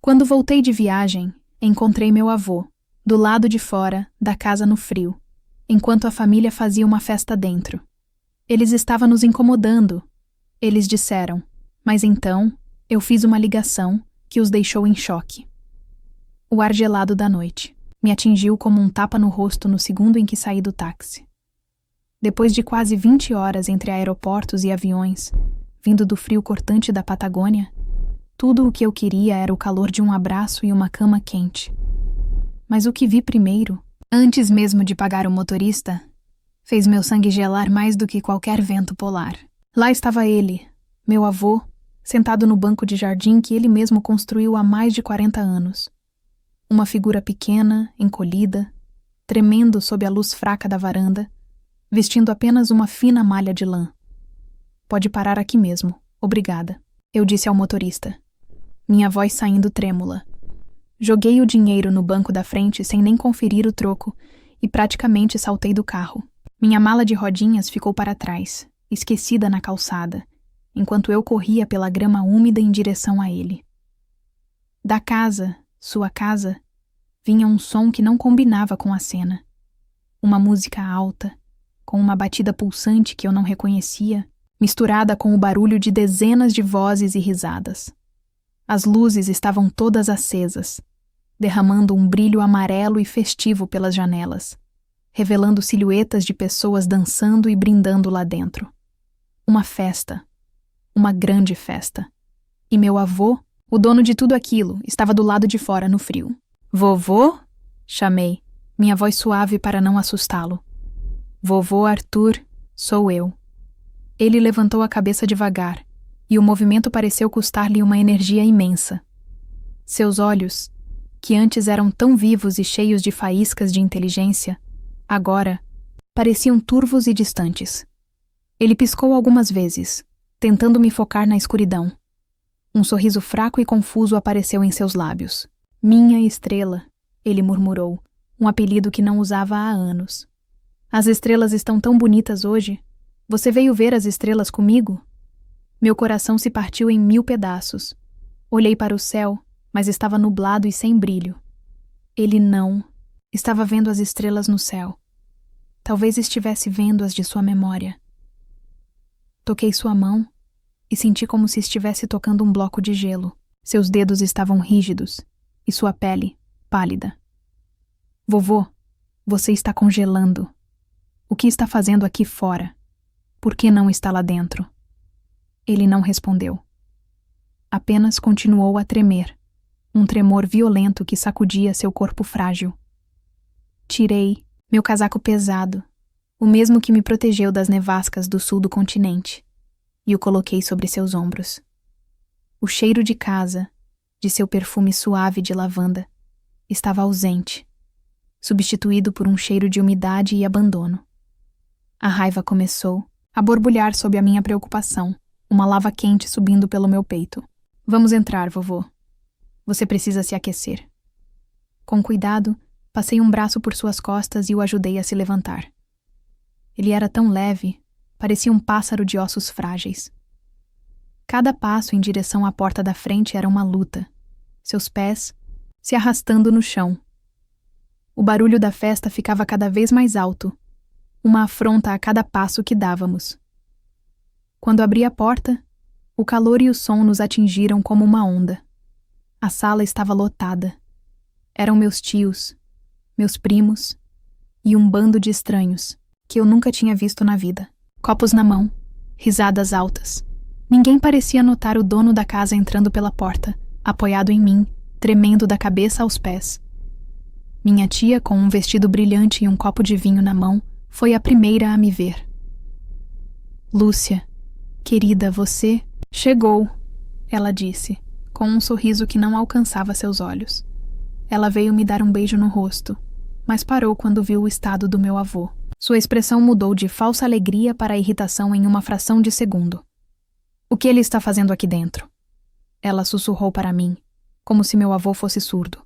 Quando voltei de viagem, encontrei meu avô, do lado de fora da casa no frio, enquanto a família fazia uma festa dentro. Eles estavam nos incomodando, eles disseram, mas então eu fiz uma ligação que os deixou em choque. O ar gelado da noite me atingiu como um tapa no rosto no segundo em que saí do táxi. Depois de quase 20 horas entre aeroportos e aviões, vindo do frio cortante da Patagônia, tudo o que eu queria era o calor de um abraço e uma cama quente. Mas o que vi primeiro, antes mesmo de pagar o motorista, fez meu sangue gelar mais do que qualquer vento polar. Lá estava ele, meu avô, sentado no banco de jardim que ele mesmo construiu há mais de 40 anos. Uma figura pequena, encolhida, tremendo sob a luz fraca da varanda, vestindo apenas uma fina malha de lã. Pode parar aqui mesmo, obrigada, eu disse ao motorista, minha voz saindo trêmula. Joguei o dinheiro no banco da frente sem nem conferir o troco e praticamente saltei do carro. Minha mala de rodinhas ficou para trás, esquecida na calçada, enquanto eu corria pela grama úmida em direção a ele. Da casa, sua casa, vinha um som que não combinava com a cena. Uma música alta, com uma batida pulsante que eu não reconhecia, misturada com o barulho de dezenas de vozes e risadas. As luzes estavam todas acesas, derramando um brilho amarelo e festivo pelas janelas, revelando silhuetas de pessoas dançando e brindando lá dentro. Uma festa. Uma grande festa. E meu avô, o dono de tudo aquilo, estava do lado de fora no frio. Vovô? Chamei, minha voz suave para não assustá-lo. Vovô Arthur, sou eu. Ele levantou a cabeça devagar, e o movimento pareceu custar-lhe uma energia imensa. Seus olhos, que antes eram tão vivos e cheios de faíscas de inteligência, agora pareciam turvos e distantes. Ele piscou algumas vezes, tentando me focar na escuridão. Um sorriso fraco e confuso apareceu em seus lábios. Minha estrela, ele murmurou, um apelido que não usava há anos. As estrelas estão tão bonitas hoje. Você veio ver as estrelas comigo? Meu coração se partiu em 1000 pedaços. Olhei para o céu, mas estava nublado e sem brilho. Ele não estava vendo as estrelas no céu. Talvez estivesse vendo as de sua memória. Toquei sua mão e senti como se estivesse tocando um bloco de gelo. Seus dedos estavam rígidos e sua pele pálida. Vovô, você está congelando. O que está fazendo aqui fora? Por que não está lá dentro? Ele não respondeu. Apenas continuou a tremer, um tremor violento que sacudia seu corpo frágil. Tirei meu casaco pesado, o mesmo que me protegeu das nevascas do sul do continente, e o coloquei sobre seus ombros. O cheiro de casa, de seu perfume suave de lavanda, estava ausente, substituído por um cheiro de umidade e abandono. A raiva começou a borbulhar sob a minha preocupação, uma lava quente subindo pelo meu peito. Vamos entrar, vovô. Você precisa se aquecer. Com cuidado, passei um braço por suas costas e o ajudei a se levantar. Ele era tão leve, parecia um pássaro de ossos frágeis. Cada passo em direção à porta da frente era uma luta, seus pés se arrastando no chão. O barulho da festa ficava cada vez mais alto, uma afronta a cada passo que dávamos. Quando abri a porta, o calor e o som nos atingiram como uma onda. A sala estava lotada. Eram meus tios, meus primos e um bando de estranhos que eu nunca tinha visto na vida. Copos na mão, risadas altas. Ninguém parecia notar o dono da casa entrando pela porta, apoiado em mim, tremendo da cabeça aos pés. Minha tia, com um vestido brilhante e um copo de vinho na mão, foi a primeira a me ver. Lúcia, querida, você chegou, ela disse, com um sorriso que não alcançava seus olhos. Ela veio me dar um beijo no rosto, mas parou quando viu o estado do meu avô. Sua expressão mudou de falsa alegria para irritação em uma fração de segundo. O que ele está fazendo aqui dentro? Ela sussurrou para mim, como se meu avô fosse surdo.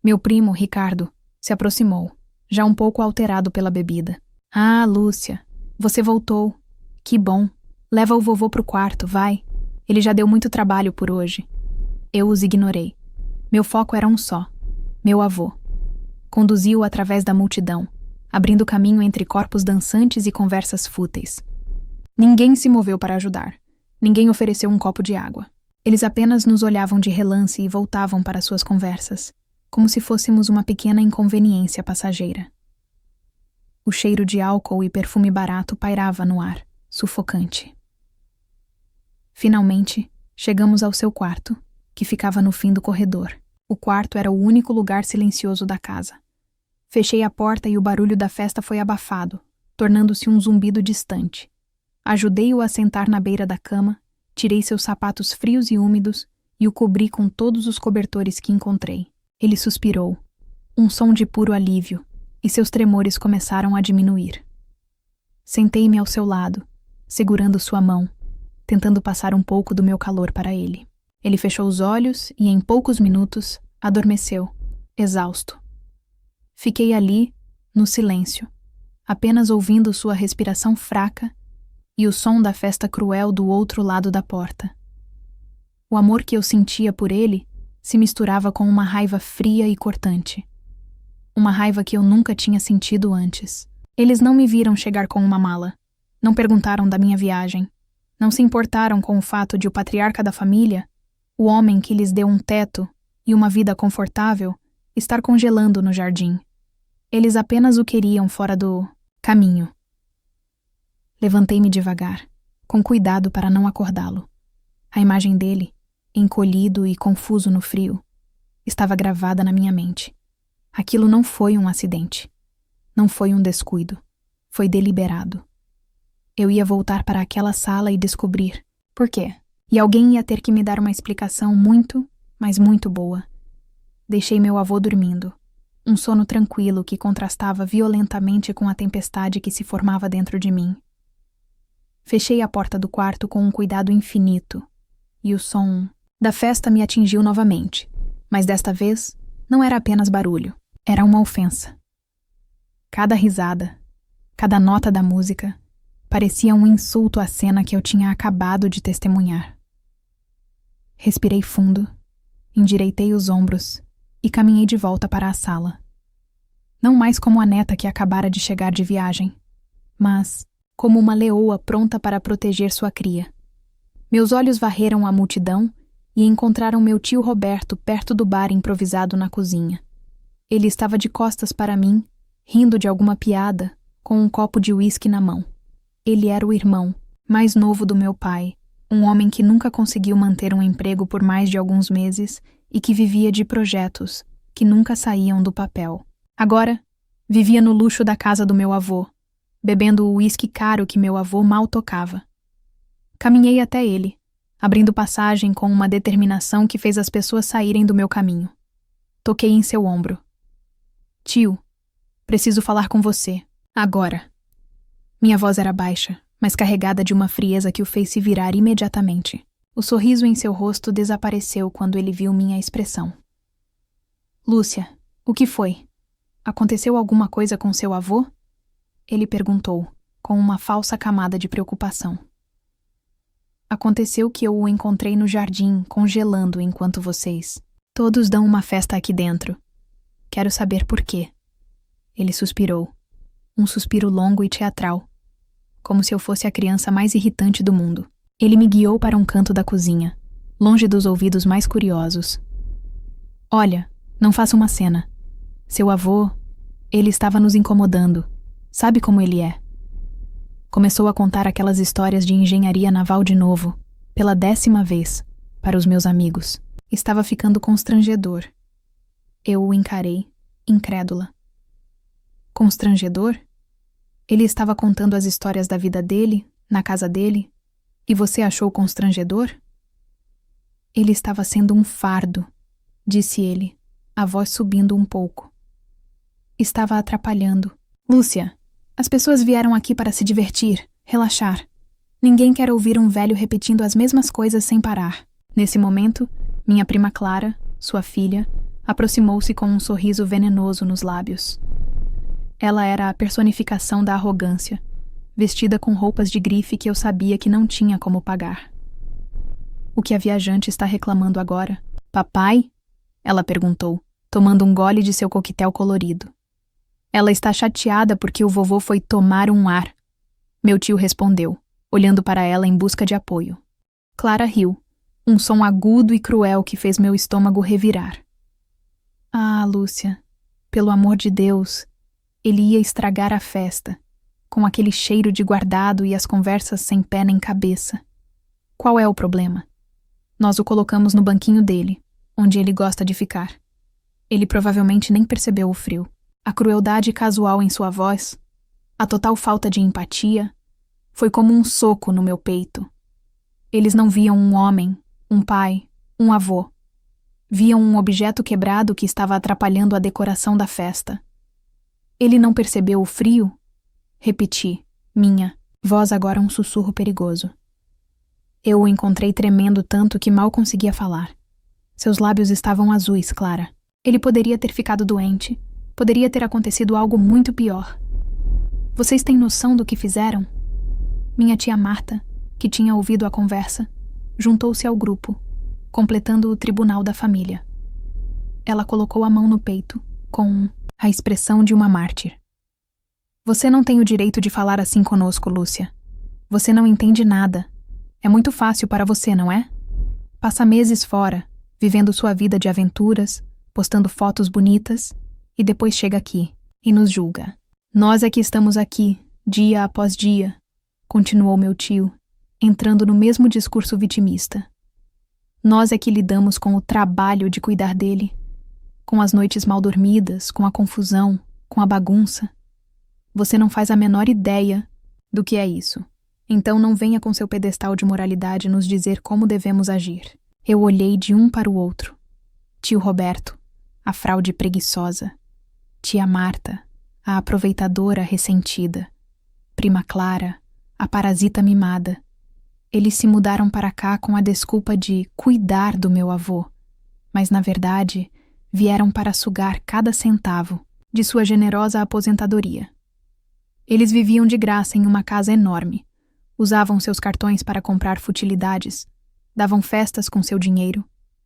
Meu primo, Ricardo, se aproximou, já um pouco alterado pela bebida. Ah, Lúcia, você voltou. Que bom. Leva o vovô pro quarto, vai. Ele já deu muito trabalho por hoje. Eu os ignorei. Meu foco era um só: meu avô. Conduzi-o através da multidão, abrindo caminho entre corpos dançantes e conversas fúteis. Ninguém se moveu para ajudar. Ninguém ofereceu um copo de água. Eles apenas nos olhavam de relance e voltavam para suas conversas, como se fôssemos uma pequena inconveniência passageira. O cheiro de álcool e perfume barato pairava no ar, sufocante. Finalmente, chegamos ao seu quarto, que ficava no fim do corredor. O quarto era o único lugar silencioso da casa. Fechei a porta e o barulho da festa foi abafado, tornando-se um zumbido distante. Ajudei-o a sentar na beira da cama, tirei seus sapatos frios e úmidos e o cobri com todos os cobertores que encontrei. Ele suspirou, um som de puro alívio, e seus tremores começaram a diminuir. Sentei-me ao seu lado, segurando sua mão, tentando passar um pouco do meu calor para ele. Ele fechou os olhos e, em poucos minutos, adormeceu, exausto. Fiquei ali, no silêncio, apenas ouvindo sua respiração fraca e o som da festa cruel do outro lado da porta. O amor que eu sentia por ele se misturava com uma raiva fria e cortante. Uma raiva que eu nunca tinha sentido antes. Eles não me viram chegar com uma mala. Não perguntaram da minha viagem. Não se importaram com o fato de o patriarca da família, o homem que lhes deu um teto e uma vida confortável, estar congelando no jardim. Eles apenas o queriam fora do caminho. Levantei-me devagar, com cuidado para não acordá-lo. A imagem dele, encolhido e confuso no frio, estava gravada na minha mente. Aquilo não foi um acidente. Não foi um descuido. Foi deliberado. Eu ia voltar para aquela sala e descobrir por quê. E alguém ia ter que me dar uma explicação muito, mas muito boa. Deixei meu avô dormindo. Um sono tranquilo que contrastava violentamente com a tempestade que se formava dentro de mim. Fechei a porta do quarto com um cuidado infinito, e o som da festa me atingiu novamente, mas desta vez não era apenas barulho, era uma ofensa. Cada risada, cada nota da música, parecia um insulto à cena que eu tinha acabado de testemunhar. Respirei fundo, endireitei os ombros e caminhei de volta para a sala. Não mais como a neta que acabara de chegar de viagem, mas como uma leoa pronta para proteger sua cria. Meus olhos varreram a multidão e encontraram meu tio Roberto perto do bar improvisado na cozinha. Ele estava de costas para mim, rindo de alguma piada, com um copo de uísque na mão. Ele era o irmão, mais novo do meu pai, um homem que nunca conseguiu manter um emprego por mais de alguns meses e que vivia de projetos que nunca saíam do papel. Agora, vivia no luxo da casa do meu avô, bebendo o uísque caro que meu avô mal tocava. Caminhei até ele, abrindo passagem com uma determinação que fez as pessoas saírem do meu caminho. Toquei em seu ombro. Tio, preciso falar com você, agora. Minha voz era baixa, mas carregada de uma frieza que o fez se virar imediatamente. O sorriso em seu rosto desapareceu quando ele viu minha expressão. Lúcia, o que foi? Aconteceu alguma coisa com seu avô? Ele perguntou, com uma falsa camada de preocupação. Aconteceu que eu o encontrei no jardim, congelando enquanto vocês. Todos dão uma festa aqui dentro. Quero saber por quê. Ele suspirou. Um suspiro longo e teatral, como se eu fosse a criança mais irritante do mundo. Ele me guiou para um canto da cozinha, longe dos ouvidos mais curiosos. Olha, não faça uma cena. Seu avô, ele estava nos incomodando. Sabe como ele é? Começou a contar aquelas histórias de engenharia naval de novo, pela 10ª vez, para os meus amigos. Estava ficando constrangedor. Eu o encarei, incrédula. Constrangedor? Ele estava contando as histórias da vida dele, na casa dele, e você achou constrangedor? Ele estava sendo um fardo, disse ele, a voz subindo um pouco. Estava atrapalhando. Lúcia, as pessoas vieram aqui para se divertir, relaxar. Ninguém quer ouvir um velho repetindo as mesmas coisas sem parar. Nesse momento, minha prima Clara, sua filha, aproximou-se com um sorriso venenoso nos lábios. Ela era a personificação da arrogância, vestida com roupas de grife que eu sabia que não tinha como pagar. O que a viajante está reclamando agora? Papai? Ela perguntou, tomando um gole de seu coquetel colorido. Ela está chateada porque o vovô foi tomar um ar. Meu tio respondeu, olhando para ela em busca de apoio. Clara riu, um som agudo e cruel que fez meu estômago revirar. Ah, Lúcia, pelo amor de Deus, ele ia estragar a festa, com aquele cheiro de guardado e as conversas sem pé nem cabeça. Qual é o problema? Nós o colocamos no banquinho dele, onde ele gosta de ficar. Ele provavelmente nem percebeu o frio. A crueldade casual em sua voz, a total falta de empatia, foi como um soco no meu peito. Eles não viam um homem, um pai, um avô. Viam um objeto quebrado que estava atrapalhando a decoração da festa. Ele não percebeu o frio? Repeti, minha voz agora um sussurro perigoso. Eu o encontrei tremendo tanto que mal conseguia falar. Seus lábios estavam azuis, Clara. Ele poderia ter ficado doente. Poderia ter acontecido algo muito pior. Vocês têm noção do que fizeram? Minha tia Marta, que tinha ouvido a conversa, juntou-se ao grupo, completando o tribunal da família. Ela colocou a mão no peito, com a expressão de uma mártir. Você não tem o direito de falar assim conosco, Lúcia. Você não entende nada. É muito fácil para você, não é? Passa meses fora, vivendo sua vida de aventuras, postando fotos bonitas, e depois chega aqui e nos julga. Nós é que estamos aqui, dia após dia, continuou meu tio, entrando no mesmo discurso vitimista. Nós é que lidamos com o trabalho de cuidar dele, com as noites mal dormidas, com a confusão, com a bagunça. Você não faz a menor ideia do que é isso. Então não venha com seu pedestal de moralidade nos dizer como devemos agir. Eu olhei de um para o outro. Tio Roberto, a fraude preguiçosa. Tia Marta, a aproveitadora ressentida. Prima Clara, a parasita mimada. Eles se mudaram para cá com a desculpa de cuidar do meu avô, mas na verdade vieram para sugar cada centavo de sua generosa aposentadoria. Eles viviam de graça em uma casa enorme, usavam seus cartões para comprar futilidades, davam festas com seu dinheiro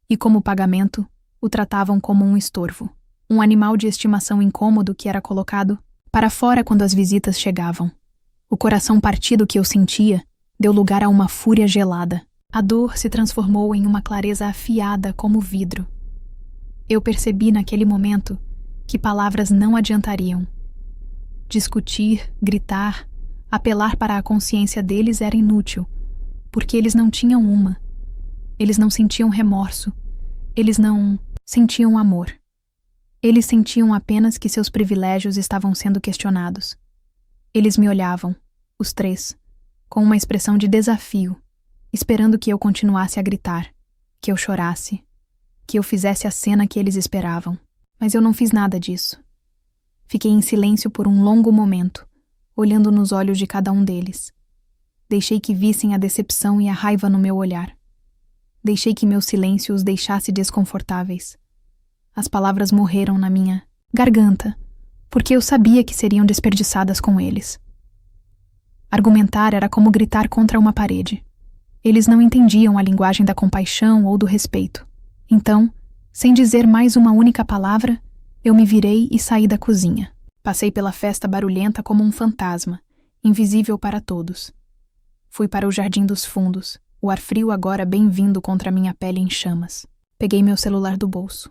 e, como pagamento, o tratavam como um estorvo, um animal de estimação incômodo que era colocado para fora quando as visitas chegavam. O coração partido que eu sentia deu lugar a uma fúria gelada. A dor se transformou em uma clareza afiada como vidro. Eu percebi naquele momento que palavras não adiantariam. Discutir, gritar, apelar para a consciência deles era inútil, porque eles não tinham uma. Eles não sentiam remorso. Eles não sentiam amor. Eles sentiam apenas que seus privilégios estavam sendo questionados. Eles me olhavam, os três, com uma expressão de desafio, esperando que eu continuasse a gritar, que eu chorasse, que eu fizesse a cena que eles esperavam. Mas eu não fiz nada disso. Fiquei em silêncio por um longo momento, olhando nos olhos de cada um deles. Deixei que vissem a decepção e a raiva no meu olhar. Deixei que meu silêncio os deixasse desconfortáveis. As palavras morreram na minha garganta, porque eu sabia que seriam desperdiçadas com eles. Argumentar era como gritar contra uma parede. Eles não entendiam a linguagem da compaixão ou do respeito. Então, sem dizer mais uma única palavra, eu me virei e saí da cozinha. Passei pela festa barulhenta como um fantasma, invisível para todos. Fui para o Jardim dos Fundos, o ar frio agora bem-vindo contra minha pele em chamas. Peguei meu celular do bolso.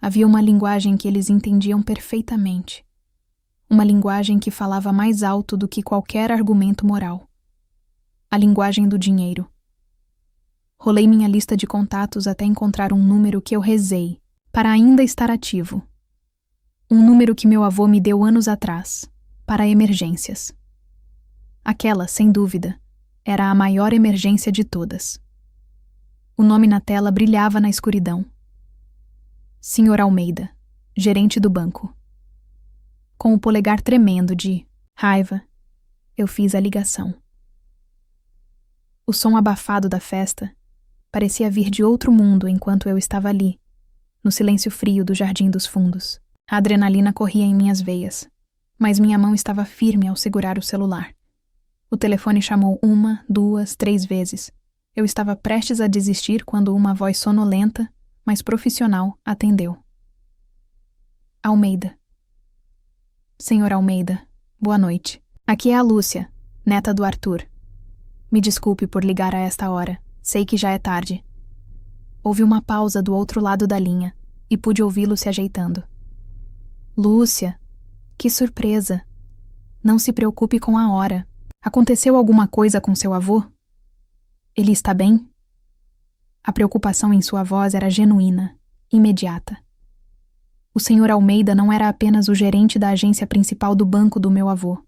Havia uma linguagem que eles entendiam perfeitamente. Uma linguagem que falava mais alto do que qualquer argumento moral. A linguagem do dinheiro. Rolei minha lista de contatos até encontrar um número que eu rezei, para ainda estar ativo. Um número que meu avô me deu anos atrás, para emergências. Aquela, sem dúvida, era a maior emergência de todas. O nome na tela brilhava na escuridão. Sr. Almeida, gerente do banco. Com o polegar tremendo de raiva, eu fiz a ligação. O som abafado da festa parecia vir de outro mundo enquanto eu estava ali, no silêncio frio do Jardim dos Fundos. A adrenalina corria em minhas veias, mas minha mão estava firme ao segurar o celular. O telefone chamou 1, 2, 3 vezes. Eu estava prestes a desistir quando uma voz sonolenta, mas profissional, atendeu. Almeida. Senhor Almeida, boa noite. Aqui é a Lúcia, neta do Arthur. Me desculpe por ligar a esta hora. Sei que já é tarde. Houve uma pausa do outro lado da linha e pude ouvi-lo se ajeitando. Lúcia, que surpresa. Não se preocupe com a hora. Aconteceu alguma coisa com seu avô? Ele está bem? A preocupação em sua voz era genuína, imediata. O senhor Almeida não era apenas o gerente da agência principal do banco do meu avô.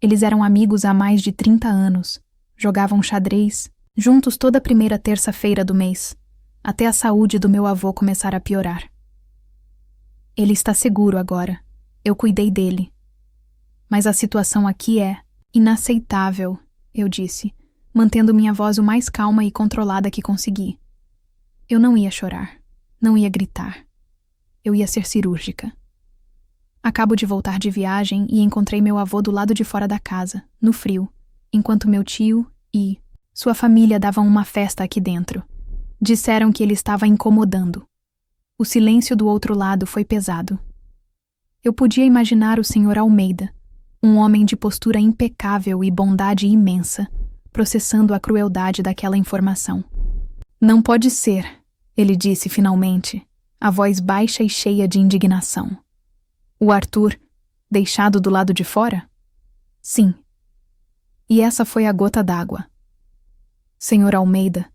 Eles eram amigos há mais de 30 anos, jogavam xadrez, juntos toda primeira terça-feira do mês, até a saúde do meu avô começar a piorar. Ele está seguro agora. Eu cuidei dele. Mas a situação aqui é inaceitável, eu disse, mantendo minha voz o mais calma e controlada que consegui. Eu não ia chorar, não ia gritar. Eu ia ser cirúrgica. Acabo de voltar de viagem e encontrei meu avô do lado de fora da casa, no frio, enquanto meu tio e sua família davam uma festa aqui dentro. Disseram que ele estava incomodando. O silêncio do outro lado foi pesado. Eu podia imaginar o senhor Almeida, um homem de postura impecável e bondade imensa, processando a crueldade daquela informação. Não pode ser, ele disse finalmente, a voz baixa e cheia de indignação. O Arthur, deixado do lado de fora? Sim. E essa foi a gota d'água. Senhor Almeida,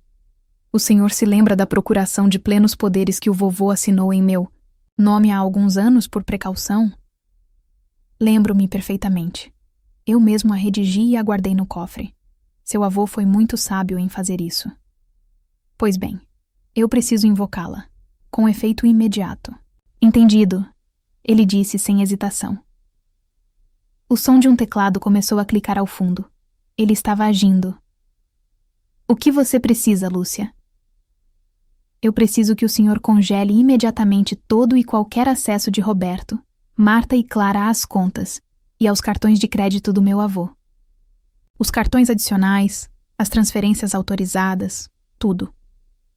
o senhor se lembra da procuração de plenos poderes que o vovô assinou em meu nome há alguns anos por precaução? Lembro-me perfeitamente. Eu mesmo a redigi e a guardei no cofre. Seu avô foi muito sábio em fazer isso. Pois bem, eu preciso invocá-la, com efeito imediato. Entendido, ele disse sem hesitação. O som de um teclado começou a clicar ao fundo. Ele estava agindo. O que você precisa, Lúcia? Eu preciso que o senhor congele imediatamente todo e qualquer acesso de Roberto, Marta e Clara às contas e aos cartões de crédito do meu avô. Os cartões adicionais, as transferências autorizadas, tudo.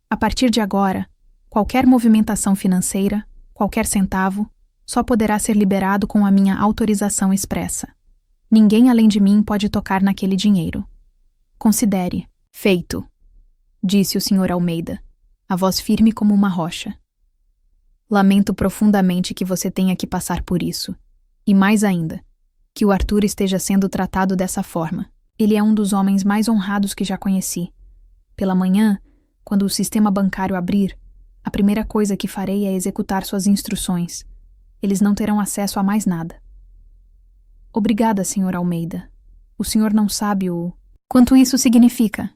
A partir de agora, qualquer movimentação financeira, qualquer centavo, só poderá ser liberado com a minha autorização expressa. Ninguém além de mim pode tocar naquele dinheiro. Considere. Feito, disse o senhor Almeida, a voz firme como uma rocha. Lamento profundamente que você tenha que passar por isso. E mais ainda, que o Arthur esteja sendo tratado dessa forma. Ele é um dos homens mais honrados que já conheci. Pela manhã, quando o sistema bancário abrir, a primeira coisa que farei é executar suas instruções. Eles não terão acesso a mais nada. Obrigada, senhor Almeida. O senhor não sabe quanto isso significa.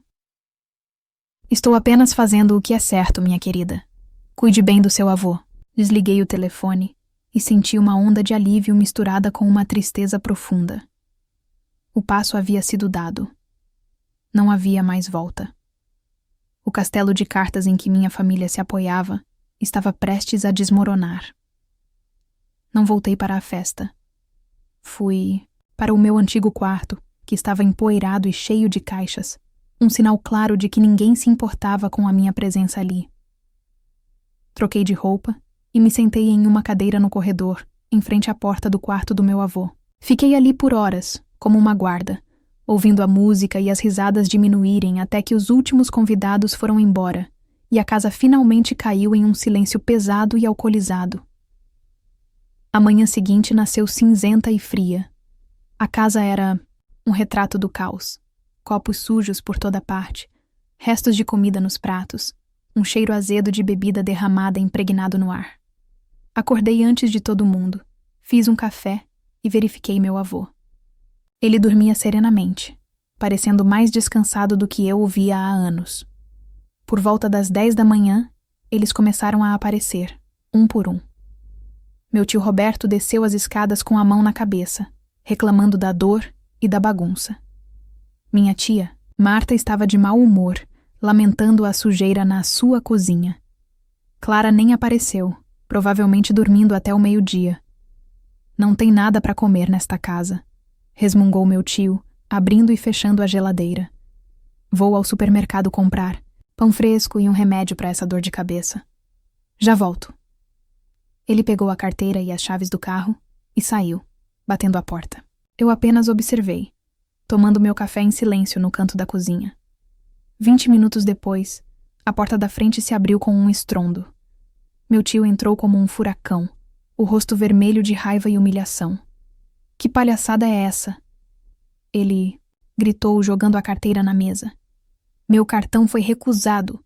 Estou apenas fazendo o que é certo, minha querida. Cuide bem do seu avô. Desliguei o telefone e senti uma onda de alívio misturada com uma tristeza profunda. O passo havia sido dado. Não havia mais volta. O castelo de cartas em que minha família se apoiava estava prestes a desmoronar. Não voltei para a festa. Fui para o meu antigo quarto, que estava empoeirado e cheio de caixas, um sinal claro de que ninguém se importava com a minha presença ali. Troquei de roupa e me sentei em uma cadeira no corredor, em frente à porta do quarto do meu avô. Fiquei ali por horas, como uma guarda, ouvindo a música e as risadas diminuírem até que os últimos convidados foram embora e a casa finalmente caiu em um silêncio pesado e alcoolizado. A manhã seguinte nasceu cinzenta e fria. A casa era um retrato do caos. Copos sujos por toda parte, restos de comida nos pratos, um cheiro azedo de bebida derramada impregnado no ar. Acordei antes de todo mundo, fiz um café e verifiquei meu avô. Ele dormia serenamente, parecendo mais descansado do que eu o via há anos. Por volta das 10 da manhã, eles começaram a aparecer, um por um. Meu tio Roberto desceu as escadas com a mão na cabeça, reclamando da dor e da bagunça. Minha tia, Marta, estava de mau humor, lamentando a sujeira na sua cozinha. Clara nem apareceu, provavelmente dormindo até o meio-dia. Não tem nada para comer nesta casa, resmungou meu tio, abrindo e fechando a geladeira. Vou ao supermercado comprar pão fresco e um remédio para essa dor de cabeça. Já volto. Ele pegou a carteira e as chaves do carro e saiu, batendo a porta. Eu apenas observei, tomando meu café em silêncio no canto da cozinha. 20 minutos depois, a porta da frente se abriu com um estrondo. Meu tio entrou como um furacão, o rosto vermelho de raiva e humilhação. Que palhaçada é essa? Ele gritou, jogando a carteira na mesa. Meu cartão foi recusado,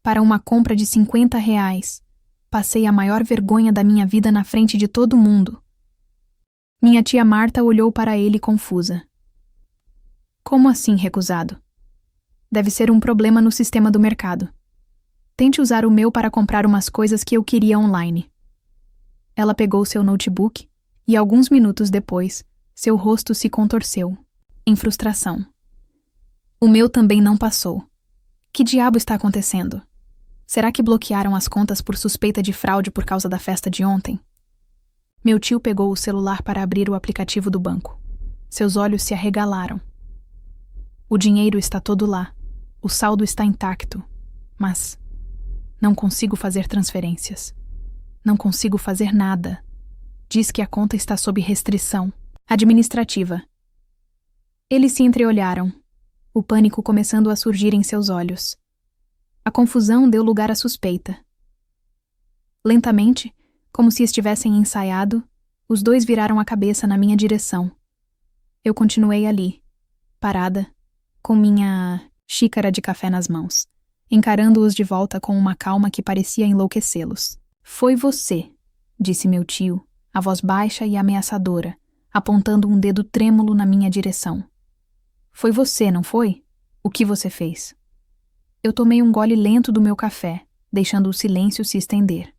para uma compra de R$ 50. Passei a maior vergonha da minha vida na frente de todo mundo. Minha tia Marta olhou para ele confusa. Como assim recusado? Deve ser um problema no sistema do mercado. Tente usar o meu para comprar umas coisas que eu queria online. Ela pegou seu notebook e, alguns minutos depois, seu rosto se contorceu, em frustração. O meu também não passou. Que diabo está acontecendo? Será que bloquearam as contas por suspeita de fraude por causa da festa de ontem? Meu tio pegou o celular para abrir o aplicativo do banco. Seus olhos se arregalaram. O dinheiro está todo lá. O saldo está intacto. Mas não consigo fazer transferências. Não consigo fazer nada. Diz que a conta está sob restrição administrativa. Eles se entreolharam, o pânico começando a surgir em seus olhos. A confusão deu lugar à suspeita. Lentamente, como se estivessem ensaiado, os dois viraram a cabeça na minha direção. Eu continuei ali, parada, com minha xícara de café nas mãos, encarando-os de volta com uma calma que parecia enlouquecê-los. Foi você, disse meu tio, a voz baixa e ameaçadora, apontando um dedo trêmulo na minha direção. Foi você, não foi? O que você fez? Eu tomei um gole lento do meu café, deixando o silêncio se estender.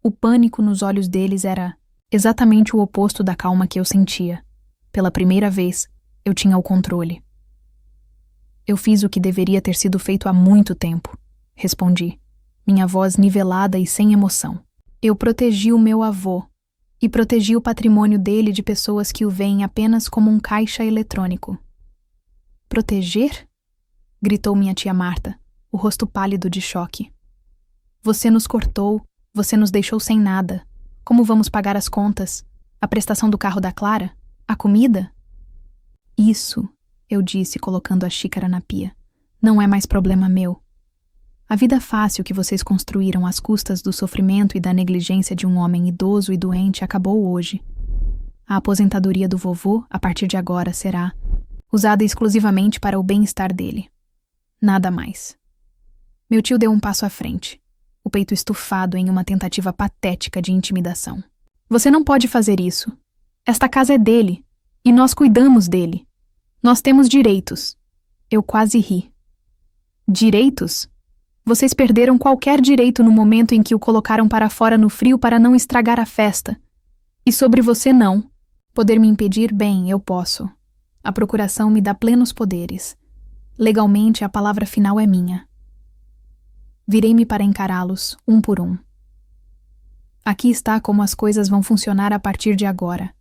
O pânico nos olhos deles era exatamente o oposto da calma que eu sentia. Pela primeira vez, eu tinha o controle. Eu fiz o que deveria ter sido feito há muito tempo, respondi, minha voz nivelada e sem emoção. Eu protegi o meu avô e protegi o patrimônio dele de pessoas que o veem apenas como um caixa eletrônico. Proteger? Gritou minha tia Marta, o rosto pálido de choque. Você nos cortou, você nos deixou sem nada. Como vamos pagar as contas? A prestação do carro da Clara? A comida? Isso, eu disse, colocando a xícara na pia, não é mais problema meu. A vida fácil que vocês construíram às custas do sofrimento e da negligência de um homem idoso e doente acabou hoje. A aposentadoria do vovô, a partir de agora, será usada exclusivamente para o bem-estar dele. Nada mais. Meu tio deu um passo à frente, o peito estufado em uma tentativa patética de intimidação. Você não pode fazer isso. Esta casa é dele, e nós cuidamos dele. Nós temos direitos. Eu quase ri. Direitos? Vocês perderam qualquer direito no momento em que o colocaram para fora no frio para não estragar a festa. E sobre você não. Poder me impedir, bem, eu posso. A procuração me dá plenos poderes. Legalmente, a palavra final é minha. Virei-me para encará-los, um por um. Aqui está como as coisas vão funcionar a partir de agora.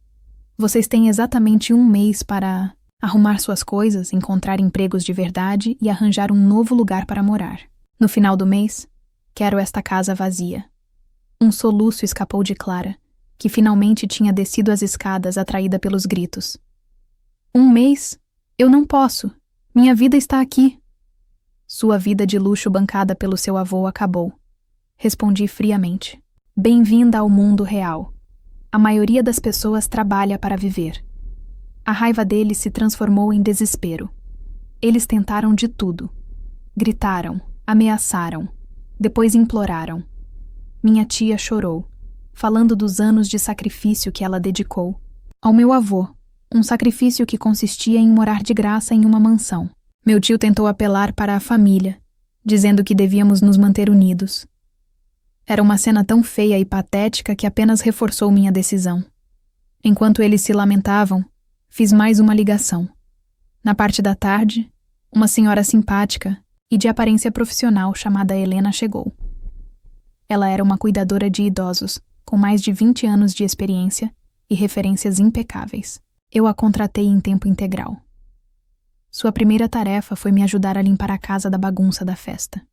Vocês têm exatamente 1 mês para arrumar suas coisas, encontrar empregos de verdade e arranjar um novo lugar para morar. No final do mês, quero esta casa vazia. Um soluço escapou de Clara, que finalmente tinha descido as escadas atraída pelos gritos. 1 mês? Eu não posso. Minha vida está aqui. Sua vida de luxo bancada pelo seu avô acabou. Respondi friamente. Bem-vinda ao mundo real. A maioria das pessoas trabalha para viver. A raiva deles se transformou em desespero. Eles tentaram de tudo. Gritaram, ameaçaram, depois imploraram. Minha tia chorou, falando dos anos de sacrifício que ela dedicou ao meu avô, um sacrifício que consistia em morar de graça em uma mansão. Meu tio tentou apelar para a família, dizendo que devíamos nos manter unidos. Era uma cena tão feia e patética que apenas reforçou minha decisão. Enquanto eles se lamentavam, fiz mais uma ligação. Na parte da tarde, uma senhora simpática e de aparência profissional chamada Helena chegou. Ela era uma cuidadora de idosos, com mais de 20 anos de experiência e referências impecáveis. Eu a contratei em tempo integral. Sua primeira tarefa foi me ajudar a limpar a casa da bagunça da festa.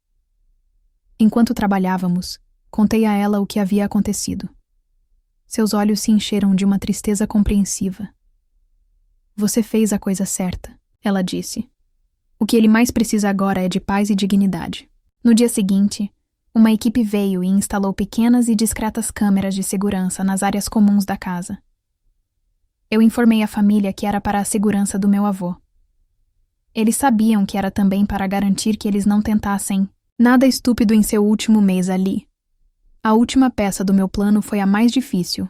Enquanto trabalhávamos, contei a ela o que havia acontecido. Seus olhos se encheram de uma tristeza compreensiva. Você fez a coisa certa, ela disse. O que ele mais precisa agora é de paz e dignidade. No dia seguinte, uma equipe veio e instalou pequenas e discretas câmeras de segurança nas áreas comuns da casa. Eu informei a família que era para a segurança do meu avô. Eles sabiam que era também para garantir que eles não tentassem nada estúpido em seu último mês ali. A última peça do meu plano foi a mais difícil,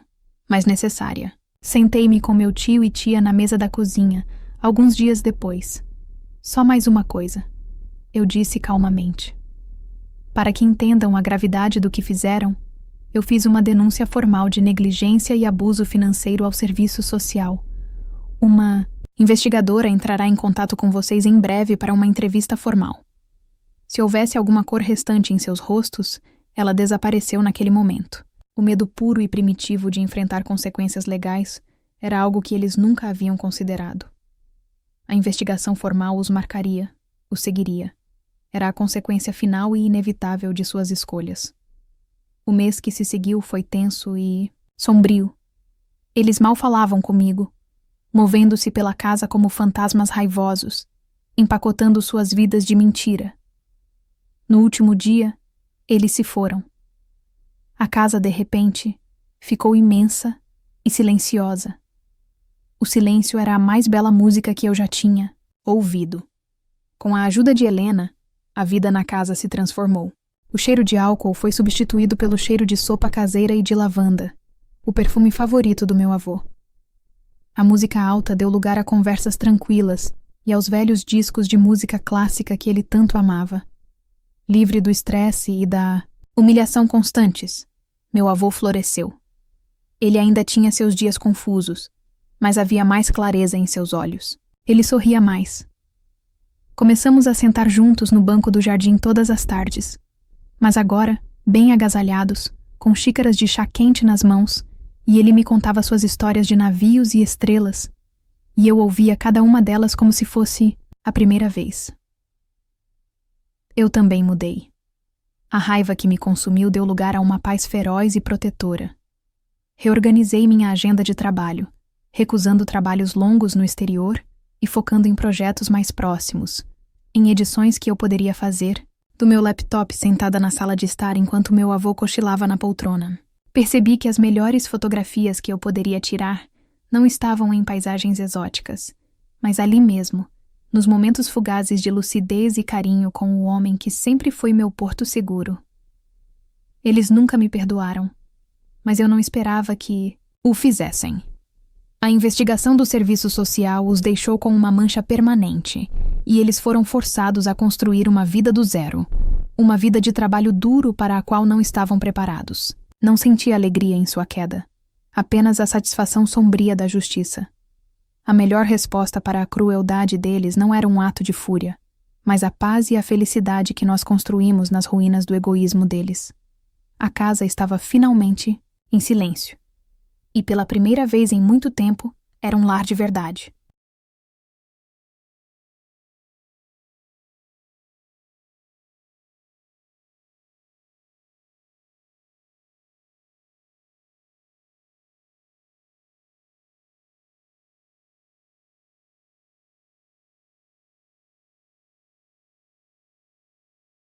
mas necessária. Sentei-me com meu tio e tia na mesa da cozinha, alguns dias depois. Só mais uma coisa, eu disse calmamente. Para que entendam a gravidade do que fizeram, eu fiz uma denúncia formal de negligência e abuso financeiro ao serviço social. Uma investigadora entrará em contato com vocês em breve para uma entrevista formal. Se houvesse alguma cor restante em seus rostos, ela desapareceu naquele momento. O medo puro e primitivo de enfrentar consequências legais era algo que eles nunca haviam considerado. A investigação formal os marcaria, os seguiria. Era a consequência final e inevitável de suas escolhas. O mês que se seguiu foi tenso e sombrio. Eles mal falavam comigo, movendo-se pela casa como fantasmas raivosos, empacotando suas vidas de mentira. No último dia, eles se foram. A casa, de repente, ficou imensa e silenciosa. O silêncio era a mais bela música que eu já tinha ouvido. Com a ajuda de Helena, a vida na casa se transformou. O cheiro de álcool foi substituído pelo cheiro de sopa caseira e de lavanda, o perfume favorito do meu avô. A música alta deu lugar a conversas tranquilas e aos velhos discos de música clássica que ele tanto amava. Livre do estresse e da humilhação constantes, meu avô floresceu. Ele ainda tinha seus dias confusos, mas havia mais clareza em seus olhos. Ele sorria mais. Começamos a sentar juntos no banco do jardim todas as tardes. Mas agora, bem agasalhados, com xícaras de chá quente nas mãos, e ele me contava suas histórias de navios e estrelas, e eu ouvia cada uma delas como se fosse a primeira vez. Eu também mudei. A raiva que me consumiu deu lugar a uma paz feroz e protetora. Reorganizei minha agenda de trabalho, recusando trabalhos longos no exterior e focando em projetos mais próximos, em edições que eu poderia fazer do meu laptop sentada na sala de estar enquanto meu avô cochilava na poltrona. Percebi que as melhores fotografias que eu poderia tirar não estavam em paisagens exóticas, mas ali mesmo, nos momentos fugazes de lucidez e carinho com o homem que sempre foi meu porto seguro. Eles nunca me perdoaram, mas eu não esperava que o fizessem. A investigação do serviço social os deixou com uma mancha permanente, e eles foram forçados a construir uma vida do zero, uma vida de trabalho duro para a qual não estavam preparados. Não senti alegria em sua queda, apenas a satisfação sombria da justiça. A melhor resposta para a crueldade deles não era um ato de fúria, mas a paz e a felicidade que nós construímos nas ruínas do egoísmo deles. A casa estava finalmente em silêncio. E pela primeira vez em muito tempo, era um lar de verdade.